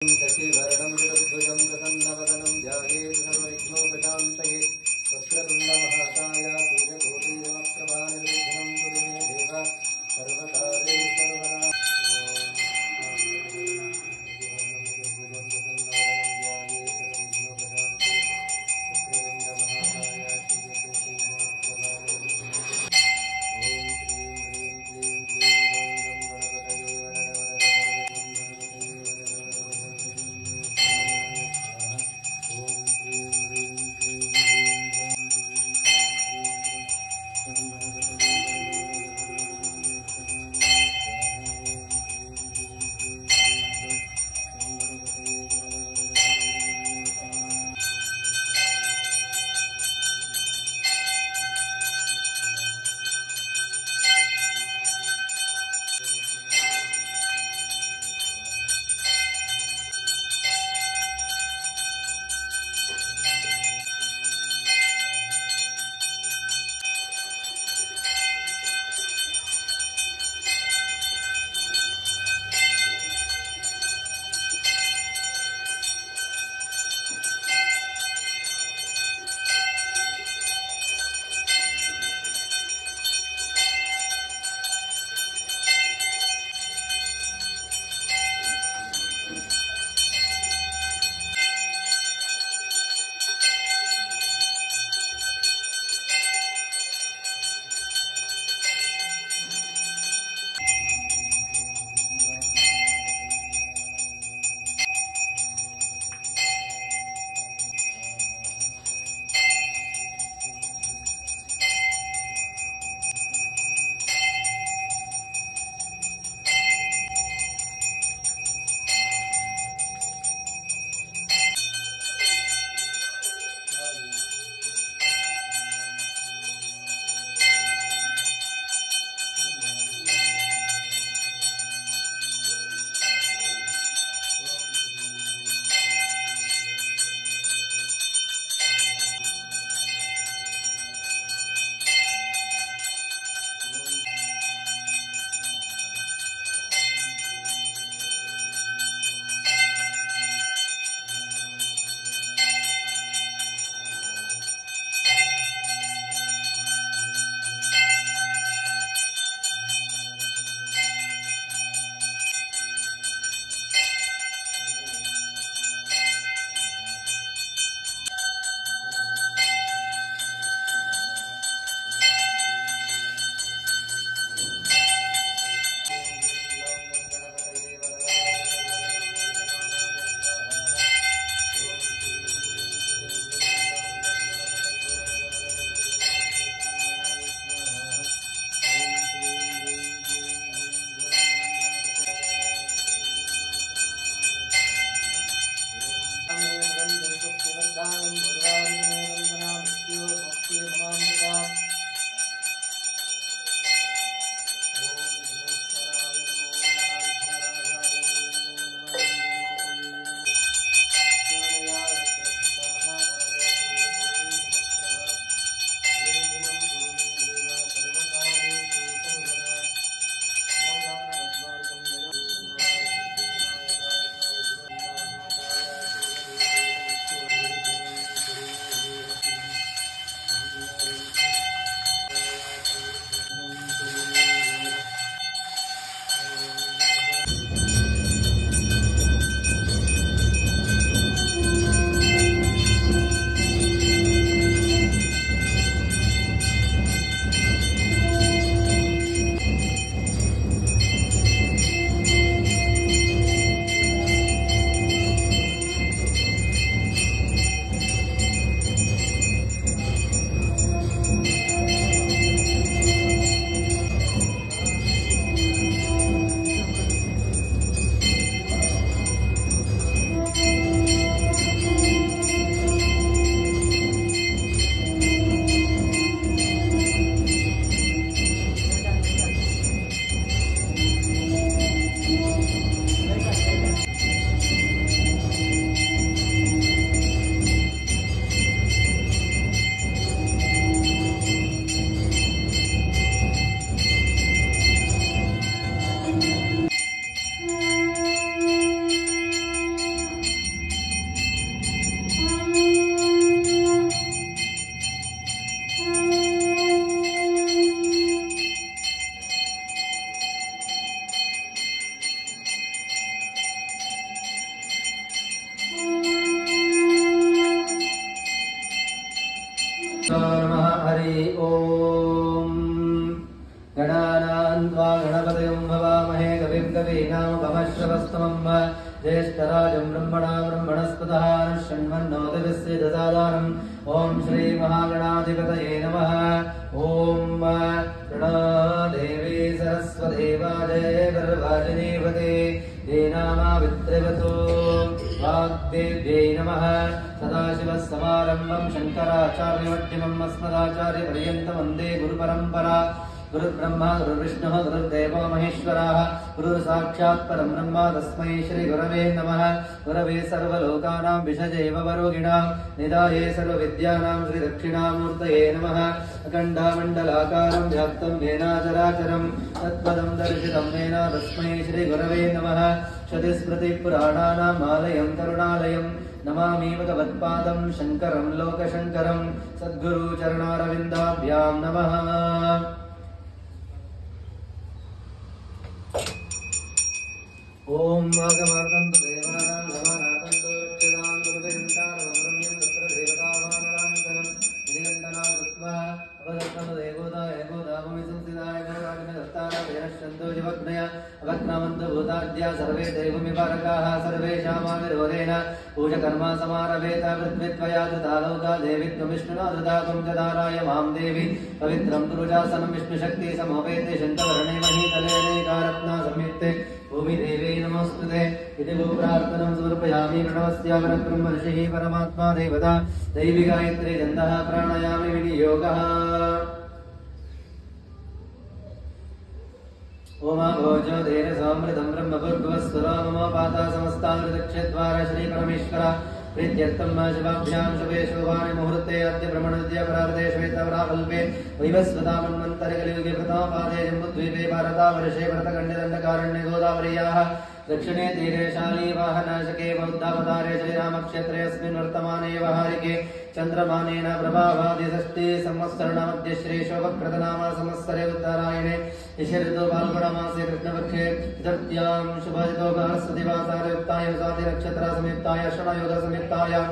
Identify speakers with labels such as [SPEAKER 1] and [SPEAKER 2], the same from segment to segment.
[SPEAKER 1] शशिवर्णं चतुर्भुजं प्रसन्नवदनं ध्यायेत् सर्वविघ्नोपशान्तये वक्रतुण्डमहाकाय सूर्यकोटिसमप्रभा निर्विघ्नं कुरु मे देव सर्वकार्येषु सर्वदा ज्येष्ठराजं ब्रह्मणा ब्रह्मणस्पतः शृण्वन्नोदविस्य ददादारम् ॐ श्री महागणाधिपतये नमः। ॐ प्रणदेवी सरस्वती वाजये गर्भाजनीपते देनामावित्रवतो वाग्देव्यै नमः। सदाशिवसमारम्भं शङ्कराचार्यमध्यमम् अस्मदाचार्यपर्यन्तं वन्दे गुरुपरम्परा। गुरुर्ब्रह्मा गुरुर्विष्णुः गुरुर्देवो महेश्वरः गुरुर्साक्षात् परं ब्रह्म तस्मै श्रीगुरवे नमः। गुरवे सर्वलोकानां विषजे वरोगिणां निधाये सर्वविद्यानां श्रीदक्षिणामूर्तये नमः। अखण्डमण्डलाकारं व्याप्तं येन चराचरं तत्पदं दर्शितं येन तस्मै श्रीगुरवे नमः। श्रुतिस्मृतिपुराणानाम् आलयं करुणालयं नमामि भगवत्पादं शङ्करं लोकशङ्करं सद्गुरुचरणारविन्दाभ्यां नमः। ओम आगमार्तन्तु देवानां नमनातन्तु रक्षतां गुरुविरन्तारमरम्यं तत्र देवतावानरान्तरं निगण्टनां कृत्वा अवदत्तनु देवोदाय गोदाभूमि संस्थिताय गौराग्निदत्तारभेनश्चन्दो जीवग्नय अवक्रामन्तु भूताद्या सर्वे देवमिपारकाः सर्वेषामाविरोधेन पूजकर्मा समारभेत पृथ्वीत्वया धृता लोका देवी त्वमिष्णुना धृता त्वं च धाराय मां देवी पवित्रं पुरुषासनं विष्णुशक्ति समवेते शङ्कवर्णे महीतले अनेकारत्ना संयुक्ते भूमिदेवी नमोस्तुते इति प्रार्थनां समर्पयामि। प्रणवस्य परब्रह्म ऋषिः परमात्मा देवता दैवी गायत्री छन्दः प्राणायामि विनियोगः। ओम भोजो धीर समृतं ब्रह्म भूर्भुवस्सुरो मम पाता समस्तामृतक्षद्वारा श्री परमेश्वर प्रीत्यर्थं शिवाभ्यां शुभे शोभानि मुहूर्ते अद्य ब्रह्मणद्य परार्धे श्वेतवराकल्पे वैवस्वतामन्वन्तरे कलियुगे प्रथमपादे जम्बुद्वीपे भारतावर्षे भरतखण्डदण्डकारण्ये गोदावर्याः दक्षिणे तीरे शालीवाहनाशके बौद्धावतारे श्रीरामक्षेत्रे अस्मिन् वर्तमाने व्यवहारिके चन्द्रमानेन प्रभावादिषष्टि संवत्सरणामध्ये श्रीशोभप्रदनाम संवत्सरे उत्तरायणे ऋतु फाल्गुणमासे कृष्णपक्षे चतुर्थ्यां शुभजितो बृहस्पतिवासरयुक्ताय स्वाति नक्षत्रसंयुक्ताय श्रवणयोगसंयुक्तायां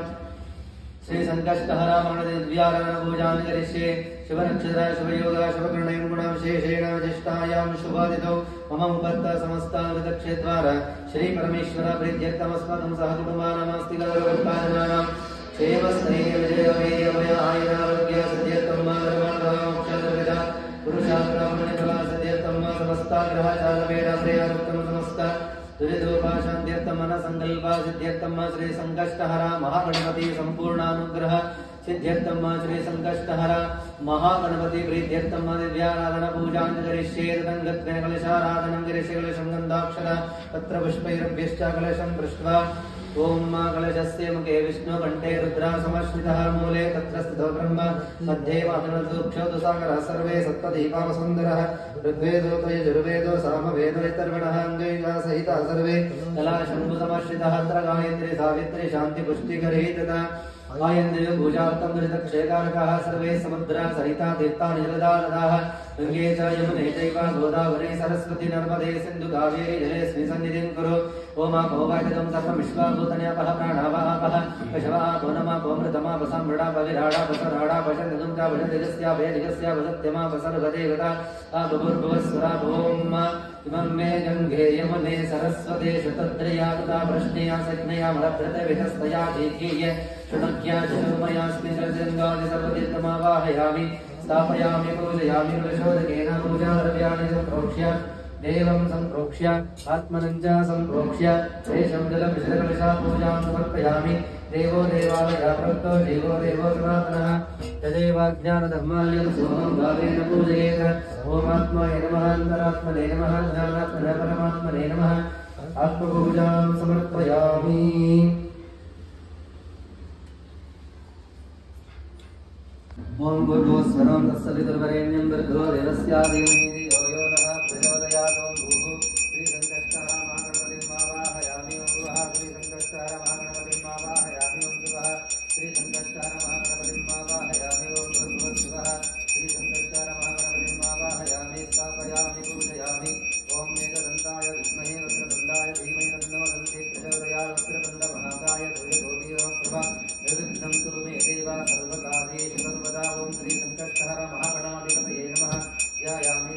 [SPEAKER 1] श्रीसङ्कष्टहरामणदिव्यागणपूजां करिष्ये। शुभनक्षत्र शुभयोग शुभगुणेन गुणविशेषेण विशिष्टायां शुभादितौ मम उपत्त समस्तामृतक्षेद्वारा श्रीपरमेश्वर प्रीत्यर्थमस्मतं सह कुटुम्बानामस्ति गौरवोत्पादनानां क्षेमस्थैर्य विजयमेयमय आयुरारोग्य सिद्ध्यर्थं मा धर्मार्थमोक्षदुर्विधा पुरुषार्थमणिफला सिद्ध्यर्थं मा समस्ताग्रहचालवेदाश्रयारुक्तं समस्त दुरितोपाशान्त्यर्थं मनसङ्कल्पा सिद्ध्यर्थं मा श्रीसङ्कष्टहरा महागणपति सम्पूर्णानुग्रह सिद्ध्यर्थं मा श्रीसङ्कष्टहरा महागणपति प्रीत्यर्थं मा दिव्याराधना पूजां करिष्ये। तदङ्गत्वेन कलशाराधनं करिष्ये। कलशं गन्धाक्षरा पत्रपुष्पैरभ्यश्च कलशं पृष्ट्वा ओम कलशस्य मुखे विष्णुकण्ठे रुद्रा समश्रितः मूले तत्र स्थितो ब्रह्म मध्ये मातृदुक्षौ सागरः सर्वे सप्तदीपावसुन्दरः ऋग्वेदो यजुर्वेदो सामवेदो इतर्वणः अङ्गैः सहितः सर्वे कलाशम्भुसमश्रितः अत्र गायत्री सावित्री शान्तिपुष्टिकरी तथा गायन्द्रियो पूजार्थं दुरितक्षयकारकः सर्वे समुद्रा सरिता तीर्थानि जलदानदाः गङ्गे च यमुने चैव गोदावरी सरस्वती नर्मदे सिन्धु कावेरी जलेऽस्मिन् सन्निधिं कुरु। ओम भोगायतं सर्वमिश्वाभूतन्यापः प्राणावापः पशवापो नमापो मृतमापसमृडाप विराडापसराडापशन्दुंका भजदिगस्याभयदिगस्याभसत्यमापसर्वदेवता आबभुर्भुवस्वराभोम इमं मे गङ्गे यमुने सरस्वते शतद्रया तथा प्रश्नया सज्ञया मलभ्रते विहस्तया दीर्घीय शुनक्या शुमयास्मि जलजङ्गादि सर्वतीर्थमावाहयामि स्थापयामि पूजयामि प्रचोदकेन पूजाद्रव्याणि सम्प्रोक्ष्य देवं सम्प्रोक्ष्य आत्मनं च सम्प्रोक्ष्य शेषं जलमिश्रकलशा पूजां समर्पयामि। देवो देवालयः प्रोक्तो जीवो देवो सनातनः तदेवाज्ञानधर्माल्यं सोमं भावेन पूजयेत्। ओमात्माय नमः अन्तरात्मने नमः ज्ञानात्मने परमात्मने नमः आत्मपूजां समर्पयामि। ओम भूर्भुवस्वरं तत्सवितुर्वरेण्यं भर्गो देवस्य धीमहि धियो यो नः प्रचोदयात्। ओम भूः श्रीसङ्कष्टहर महागणपतिं आवाहयामि। ओम भुवः श्रीसङ्कष्टहर महागणपतिं आवाहयामि। ओम भुवः श्रीसङ्कष्टहर महागणपतिं आवाहयामि। ओम भूर्भुवस्वः श्रीसङ्कष्टहर महागणपतिं आवाहयामि। स्थापयामि पूजयामि। ओम एकदन्ताय विद्महे वक्रतुण्डाय धीमहि तन्नो दन्ति प्रचोदयात्। वक्रतुण्डमहाकाय सूर्यकोटि नमःप्रभा निर्विघ्नं कुरु मे देव सर्वकार्येषु सर्वदा। ओम श्रीसङ्कष्टहर महागणाधिपतये नमः। ध्यायामि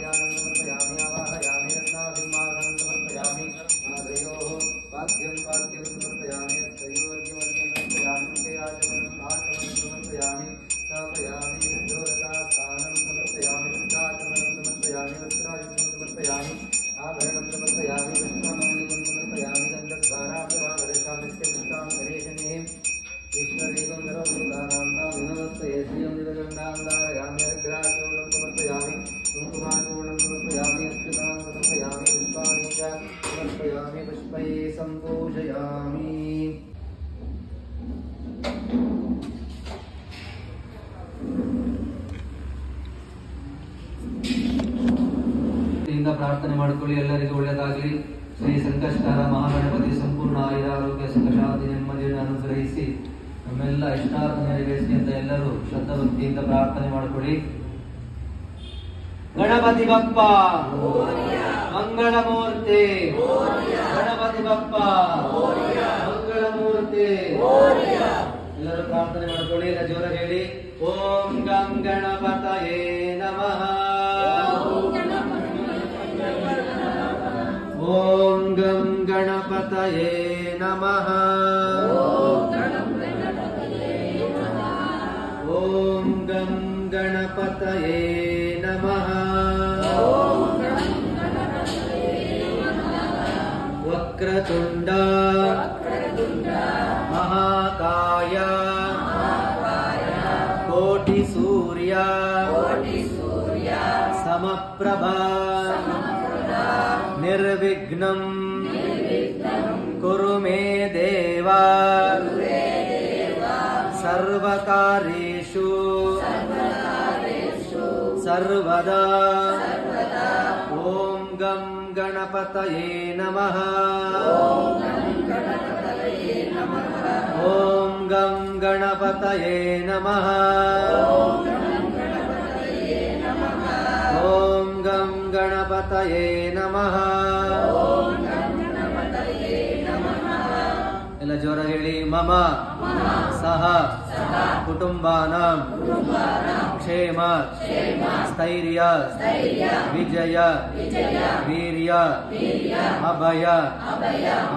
[SPEAKER 1] ಪ್ರಾರ್ಥನೆ ಮಾಡಿಕೊಳ್ಳಿ. ಎಲ್ಲರಿಗೂ ಒಳ್ಳೆಯದಾಗಲಿ. ಶ್ರೀ ಸಂಕಷ್ಟಹರ ಮಹಾಗಣಪತಿ ಸಂಪೂರ್ಣ ಆಯುರಾರೋಗ್ಯ ಸುಖ ಶಾಂತಿ ನೆಮ್ಮದಿಯನ್ನು ಅನುಗ್ರಹಿಸಿ ನಮ್ಮೆಲ್ಲ ಇಷ್ಟಾರ್ಥ ನೆರವೇರಿಸಿ ಅಂತ ಎಲ್ಲರೂ ಶ್ರದ್ಧಾ ಭಕ್ತಿಯಿಂದ ಪ್ರಾರ್ಥನೆ ಮಾಡಿಕೊಳ್ಳಿ. ಗಣಪತಿ ಬಪ್ಪ ಮಂಗಳಮೂರ್ತಿ, ಗಣಪತಿ ಬಪ್ಪ ಮಂಗಳಮೂರ್ತಿ. ಎಲ್ಲರೂ ಪ್ರಾರ್ಥನೆ ಮಾಡಿಕೊಳ್ಳಿ. ಎಲ್ಲ ಜೋರ ಹೇಳಿ. ಓಂ ಗಂ ಗಣಪತಯೇ ನಮಃ. ಓಂ ಗಂ ಗಣಪತಯೇ ನಮಃ. ಓಂ ಗಂ ಗಣಪತಯೇ ನಮಃ. ವಕ್ರತುಂಡ ಮಹಾಕಾಯ ಕೋಟಿ ಸೂರ್ಯ ಸಮಪ್ರಭಾ ನಿರ್ವಿಘ್ನಂ ಕುರು ಮೇ ದೇವ ಸರ್ವಕಾರ್ಯೇಷು ಸರ್ವದಾ. ಓಂ ಗಂ ಗಣಪತಯೇ ನಮಃ. ಓಂ ಗಂ ಗಣಪತಯೇ ನಮಃ. ಓಂ ಗಂ ಗಣಪತಯೇ ನಮಃ. ಎಲ್ಲ ಜೋರ ಹೇಳಿ. ಮಮ ಸಹ ಕುಟುಂಬಾನಾಂ ಕ್ಷೇಮ ಸ್ಥೈರ್ಯ ವಿಜಯ ವೀರ್ಯ ಅಭಯ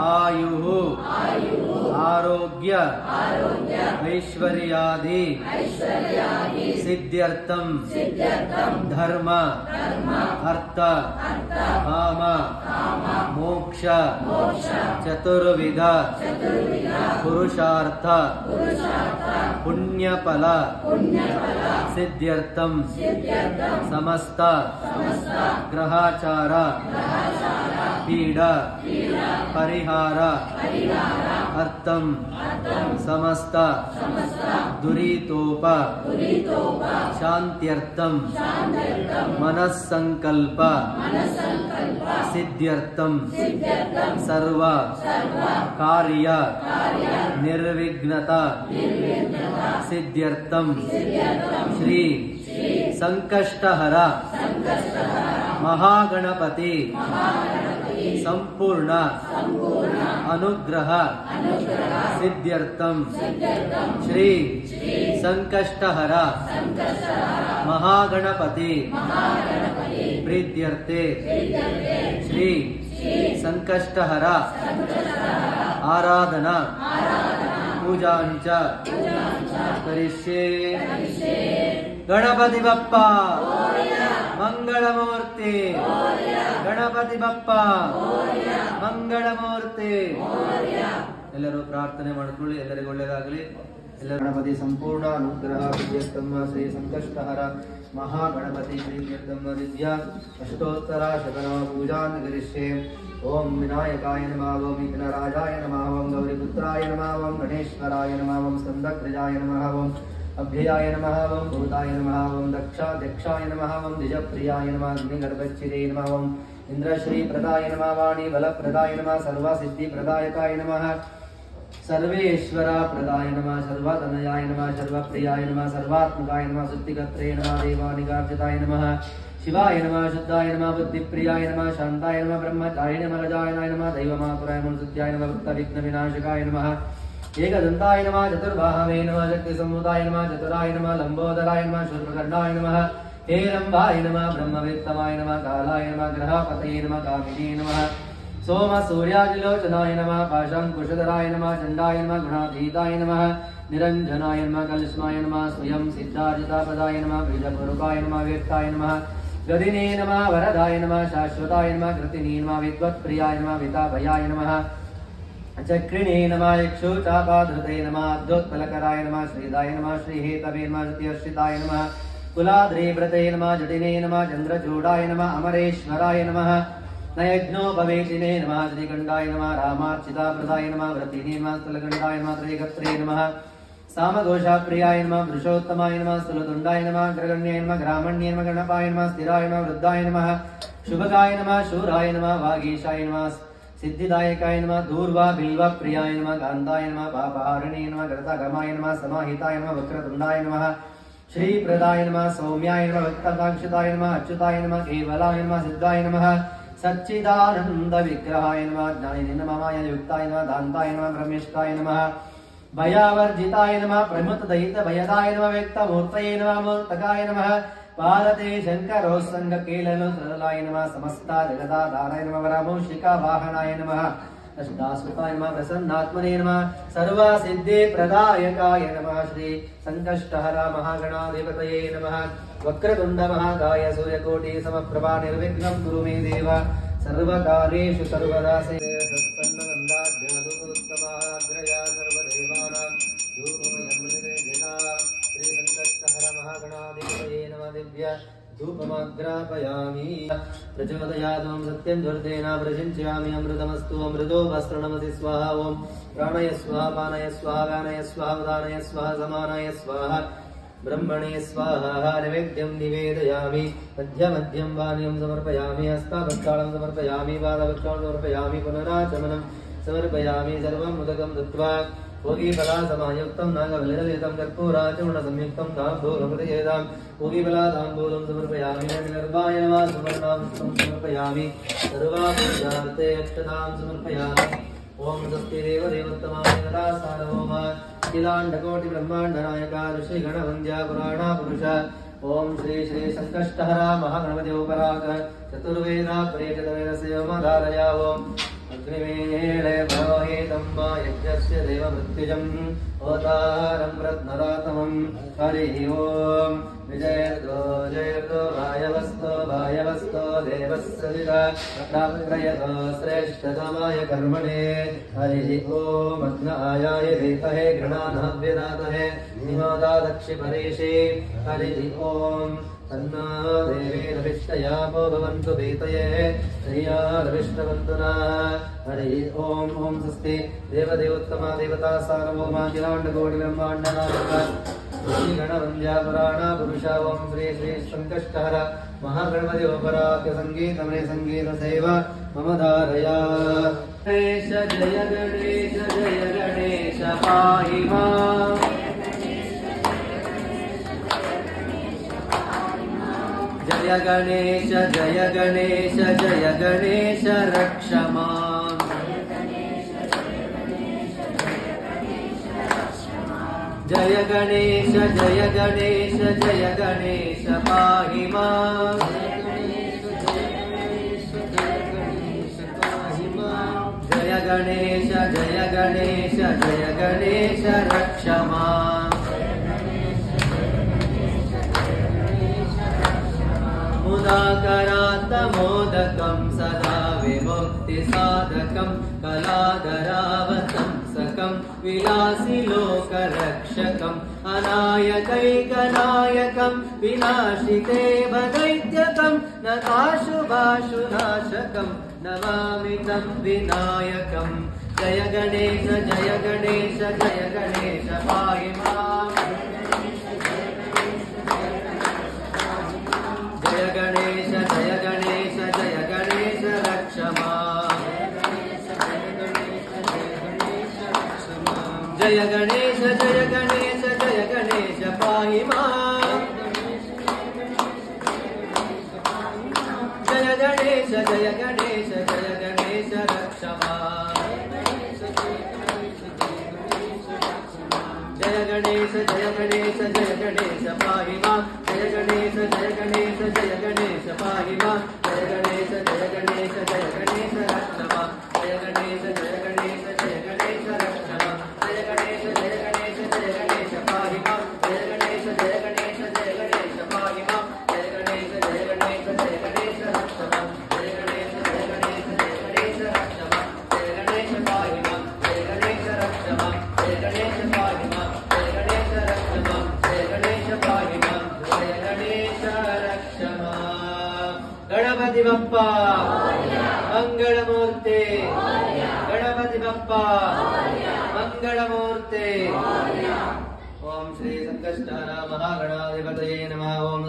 [SPEAKER 1] ಆಯು ಆರೋಗ್ಯ ಐಶ್ವರ್ಯಾದಿ ಸಿದ್ಧ್ಯರ್ಥಂ ಧರ್ಮ ಅರ್ಥ ಕಾಮ ಮೋಕ್ಷ ಚತುರ್ವಿಧ ಪುರುಷಾರ್ಥ ಪುಣ್ಯಫಲ ಸಿದ್ಧ್ಯರ್ಥಂ ಸಮಸ್ತ ಗ್ರಹಾಚಾರ ಪೀಡ ಪರಿಹಾರ ಅರ್ಥಂ ಸಮಸ್ತ ದುರಿತೋಪ ಶಾಂತ್ಯರ್ಥಂ ಮನಸ್ಸಂಕಲ್ಪ ಸಿದ್ಧ್ಯರ್ಥಂ ಸರ್ವ ಕಾರ್ಯ ನಿರ್ವಿಘ್ನತಾ ಸಿದ್ಧ್ಯರ್ಥಂ ಶ್ರೀ ಸಂಕಷ್ಟಹರ ಮಹಾಗಣಪತಿ ಸಂಪೂರ್ಣ ಅನುಗ್ರಹ ಸಿದ್ಧ್ಯರ್ಥಂ ಶ್ರೀ ಸಂಕಷ್ಟಹರ ಮಹಾಗಣಪತಿ ಪ್ರೀತ್ಯರ್ಥೆ ಶ್ರೀ ಸಂಕಷ್ಟಹರ ಆರಾಧನಾ ಪೂಜಾಂಚ ಕರಿಷ್ಯೆ. ಗಣಪತಿ ಬಪ್ಪ ಮಂಗಳಮೂರ್ತಿ, ಗಣಪತಿ ಬಪ್ಪ ಮಂಗಳಮೂರ್ತಿ. ಎಲ್ಲರೂ ಪ್ರಾರ್ಥನೆ ಮಾಡಿಕೊಳ್ಳಿ. ಎಲ್ಲರಿಗೂ ಒಳ್ಳೆಯದಾಗಲಿ. ಎಲ್ಲ ಗಣಪತಿ ಸಂಪೂರ್ಣ ಅನುಗ್ರಹ ವಿದ್ಯಸ್ತಮ್ಮ ಶ್ರೀ ಸಂಕಷ್ಟಹರ ಮಹಾಗಣಪತಿ ಪ್ರೀತ್ಯರ್ಥಂ ವಿದ್ಯಾ ಅಷ್ಟೋತ್ತರ ಶತನ ಪೂಜಾನ್ ಕರಿಷ್ಯೆ. ಓಂ ವಿನಾಯಕಾಯ ನಮಃ. ಓಂ ವಿಘ್ನರಾಜಾಯ ನಮಃ. ಓಂ ಗೌರಿಪುತ್ರಾಯ ನಮಃ. ಓಂ ಗಣೇಶ್ವರಾಯ ನಮಃ. ಓಂ ಸ್ಕಂದಧ್ವಜಾಯ ನಮಃ. ಓಂ ಅಭ್ಯಯಾಯ ನಮಃ. ಓಂ ಭೂತಾಯ ನಮಃ. ಓಂ ದಕ್ಷಾಧ್ಯಕ್ಷಾಯ ನಮಃ. ಓಂ ದ್ವಿಜಪ್ರಿಯಾಯ ನಮಃ. ಅಗ್ನಿಗರ್ಭಚ್ಛಿದೇ ನಮಃ. ಓಂ ಇಂದ್ರಶ್ರೀ ಪ್ರದಾಯ ನಮಃ. ವಾಣಿ ಬಲಪ್ರದಾಯ ನಮಃ. ಸರ್ವಸಿದ್ಧಿ ಪ್ರದಾಯಕಾಯ ನಮಃ. ಸರ್ವೇಶ್ವರ ಪ್ರದಾಯ ನಮಃ. ಸರ್ವತನಯಾಯ ನಮಃ. ಸರ್ವಪ್ರಿಯಾಯ ನಮಃ. ಸರ್ವಾತ್ಮಕಾಯ ನಮಃ. ಸುತ್ತಿಗತ್ರೇ ನಮಃ. ದೇವಾನಿಗಾರ್ಜಿತಾಯ ನಮಃ. ಶಿವಾಯ ನಮಃ. ಶುದ್ಧಾಯ ನಮಃ. ಬುದ್ಧಿಪ್ರಿಯಾಯ ನಮಃ. ಶಾಂತಾಯ ನಮಃ. ಬ್ರಹ್ಮಚಾರಿಣಿ ಮಲಜಾಯನಾಯ ನಮಃ. ದೈವಮಾತುರಾಯ ಮನುಸುತ್ಯಾಯ ನಮಃ. ಭಕ್ತವಿಘ್ನ ವಿನಾಶಕಾಯ ನಮಃ. ಏಕದಂತಾಯ ನಮಃ. ಚತುರ್ಬಾಹವೇ ನಮಃ. ಶಕ್ತಿ ಸಂಭೂತಾಯ ನಮಃ. ಚತುರಾಯ ನಮಃ. ಲಂಬೋದರಾಯ ನಮಃ. ಶೂರ್ಪಕರ್ಣಾಯ ನಮಃ. ಹೇರಂಬಾಯ ನಮಃ. ಬ್ರಹ್ಮವೇತ್ತಮಾಯ ನಮಃ. ಕಾಲಾಯ ನಮಃ. ಗ್ರಹಪತಯೇ ನಮಃ. ಕಾಮಿನೇ ನಮಃ. ಸೋಮ ಸೂರ್ಯಾದಿಲೋಚನಾಯ ನಮಃ. ಪಾಶಾಂಕುಶಧರಾಯ ನಮಃ. ಚಂಡಾಯ ನಮಃ. ಗುಣಾತೀತಾಯ ನಮಃ. ನಿರಂಜನಾಯ ನಮಃ. ಕಲಿಷ್ಮಾಯ ನಮಃ. ಸ್ವಯಂ ಸಿದ್ಧಾರ್ಜಿತಾಪದಾಯ ನಮಃ. ಬೀಜಪುರುಕಾಯ ನಮಃ. ವ್ಯಕ್ತಾಯ ನಮಃ. ಗದಿನೇ ನಮಃ. ವರದಾಯ ನಮಃ. ಶಾಶ್ವತಾಯ ನಮಃ. ಕೃತಿನೇ ನಮಃ. ವಿದ್ವತ್ಪ್ರಿಯಾಯ ನಮಃ. ವಿತಾಭಯಾಯ ನಮಃ. ಚಕ್ರಿಣೇ ನಮಃ. ಇಕ್ಷುಚಾಪಾಧೃತೆ ನಮಃ. ಅಬ್ಧೋತ್ಪಲಕರಾಯ ನಮಃ. ಶ್ರೀದಾಯ ನಮಃ. ಶ್ರೀಹೇತವೇ ನಮಃ. ಶ್ರುತಿಹರ್ಷಿತಾಯ ನಮಃ. ಕುಲಾದ್ರೀವ್ರತೆ ನಮಃ. ಜಟಿನೇ ನಮಃ. ಚಂದ್ರಚೂಡಾಯ ನಮಃ. ಅಮರೇಶ್ವರಾಯ ನಮಃ. ನಯಜ್ಞೋಪವೇಶಿನೇ ನಮಃ. ಶ್ರೀಗಂಡಾಯ ನಮಃ. ರಾಮಾರ್ಚಿತಾಪ್ರದಾಯ ನಮಃ. ವ್ರತಿನೇ ನಮಃ. ಸ್ಥಲಗಂಡಾಯ ನಮಃ. ತ್ರೈಗತ್ರೇ ನಮಃ. सामघोषाप्रियाय नमः वृषोत्तमाय नमः स्थूलदुण्डाय नमः अग्रगण्याय नमः ग्रामण्याय नमः गणपाय नमः स्थिराय नमः वृद्धाय नमः शुभगाय नमः शूराय नमः वागीशाय नमः सिद्धिदायकाय नमः दूर्वा बिल्वा प्रियाय नमः कान्ताय नमः पापहारिणे नमः गरतागमाय नमः समाहिताय नमः वक्रतुण्डाय नमः श्रीप्रदाय नमः सौम्याय नमः भक्तकांक्षिताय नमः अच्युताय नमः केवलाय नमः सिद्धाय नमः सच्चिदानंद विग्रहाय नमः ज्ञानिनममाय युक्ताय नमः दान्ताय नमः ब्रह्मेष्ठाय नमः भयावर्जिताय नमः प्रमुतदयित भयदाय नमः व्यक्तमूर्तये नमः मूर्तकाय नमः पारते शङ्करोत्सङ्गकेलनु सरलाय नमः समस्ता जगदाधाराय नमः वरमौषिका वाहनाय नमः अष्टासुताय नमः प्रसन्नात्मने नमः सर्वसिद्धि प्रदायकाय नमः श्री संकष्टहर महागणाधिपतये नमः वक्रतुण्ड महाकाय सूर्यकोटि समप्रभा निर्विघ्नं कुरु मे देव सर्वकार्येषु सर्वदा धूपमाग्रापयामि प्रचोदयादं सत्यं ज्वर्तेन प्रचिञ्चयामि अमृतमस्तु अमृतो वस्त्रणमसि स्वाहा ॐ प्राणय स्वाहा पानय स्वाहा गानय स्वाहा उदानय स्वाहा समानय स्वाहा ब्रह्मणे स्वाहा नैवेद्यं निवेदयामि मध्यमध्यं पानीयं समर्पयामि हस्ताभक्षालं समर्पयामि पादभक्षालं समर्पयामि पुनराचमनं समर्पयामि सर्वं मुदकं दत्त्वा भोगीफलासमायुक्तं नागबलितं कर्पूराचूर्णसंयुक्तं ताम्बूलमृतयेदां भोगीफलाताम्बूलं समर्पयामि निर्वाय नमः सुवर्णां समर्पयामि सर्वापूजार्थे अक्षतां समर्पयामि ओम स्वस्ति देवदेवोत्तमाय नरासारवोम अखिलाण्डकोटिब्रह्माण्डनायका ऋषिगणवन्द्या पुराणापुरुष ओम श्री श्री संकष्टहरा महागणपति उपराग चतुर्वेदा प्रेतवेदसेवमधारया ओम अग्निवेळे पुरोहितं वा यज्ञस्य देवमृत्युजम् अवतारं रत्नरातमं हरिः ओम् विजयतो जयतो भायवस्तो देवस्सविता प्राप्रयतो श्रेष्ठतमाय कर्मणे हरिः ओम् अग्नायाय वेतहे गृणानहव्यदातहे निमोदा दक्षिपरेशे हरिः ओम् तन्नो देवीरभिष्टयापो भवन्तु भीतये श्रियारभिष्टवन्तु नः हरिः ओम् ॐ स्वस्ति देवदेवोत्तमा देवता सार्वभौमाखिलाण्डकोटिब्रह्माण्डनायका श्रीगणवन्द्या पुराणापुरुषा ॐ श्री श्री संकष्टहर महागणपति उपराख्य सङ्गीतमने सङ्गीतसेवा मम धारया गणेश जय गणेश पाहि माम् जय गणेश रक्ष माम् जय गणेश पाहि माम् जय गणेश रक्ष माम् मुदाकरात्तमोदकं सदा विमुक्तिसाधकं कलाधरावतंसकं विलासि लोकरक्षकम् अनायकैकनायकं विनाशिते भदैत्यकं नताशुभाशुनाशकं नमामि तं विनायकं जय गणेश पाहि माम् जय गणेश रक्ष माम् जय गणेश पाहि माम् जय गणेश रक्ष माम् जय गणेश पाहि माम् जय गणेश पाहि माम् जय गणेश रक्ष माम् जय गणेश रक्ष माम् जय गणेश पाहि माम् जय गणेश पाहि माम् जय गणेश रक्ष माम् जय गणेश रक्ष माम् जय गणेश पाहि माम् जय गणेश रक्ष माम् जय गणेश पाहि माम् जय गणेश रक्ष माम् जय गणेश पाहि माम् जय गणेश रक्ष माम् गणपति बप्पा मंगलमूर्ते गणपति बप्पा मंगलमूर्ते ओम श्री संकष्टहर महागणाधिपतये नमः। ओम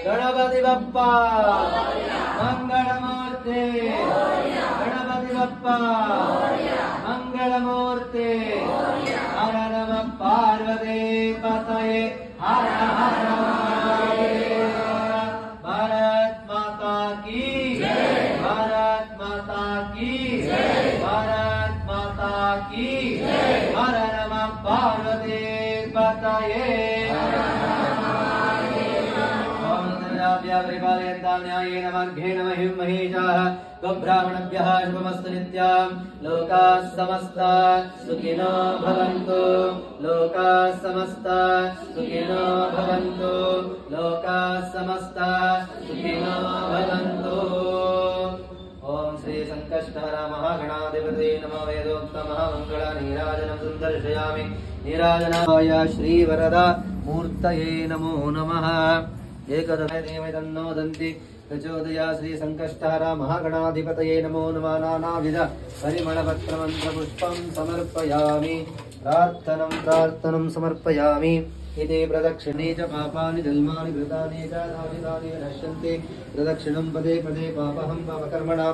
[SPEAKER 1] गणपति बप्पा मंगलमूर्ति गणपति बप्पा मंगलमूर्ति हर नमः पार्वती पतये हर हर महादेव। भारत माता की भारत माता की भारत माता की हर नमः पार्वती पतये। न्यायेन मार्गेण महिं महेशाः गोब्राह्मणभ्यः शुभमस्तु नित्यं। लोकाः समस्ताः सुखिनो भवन्तु लोकाः समस्ताः सुखिनो भवन्तु लोकाः समस्ताः सुखिनो भवन्तु। ओम श्री संकष्टहर महागणाधिपतये नमः। वेदोक्तमः मङ्गलनीराजनं सुन्दर्शयामि। नीराजनाय श्रीवरदा मूर्तये नमो नमः। एकदशदेवैतन्नो दन्ति प्रचोदया श्री संकष्टहर महागणाधिपतये नमो नमः। नानाविध परिमलपत्रमन्त्रपुष्पं समर्पयामि। प्रार्थनं समर्पयामि। इति प्रदक्षिणे च पापानि जन्मानि कृतानि च नाशितानि नश्यन्ति। प्रदक्षिणं पदे पदे पापहं पापकर्मणा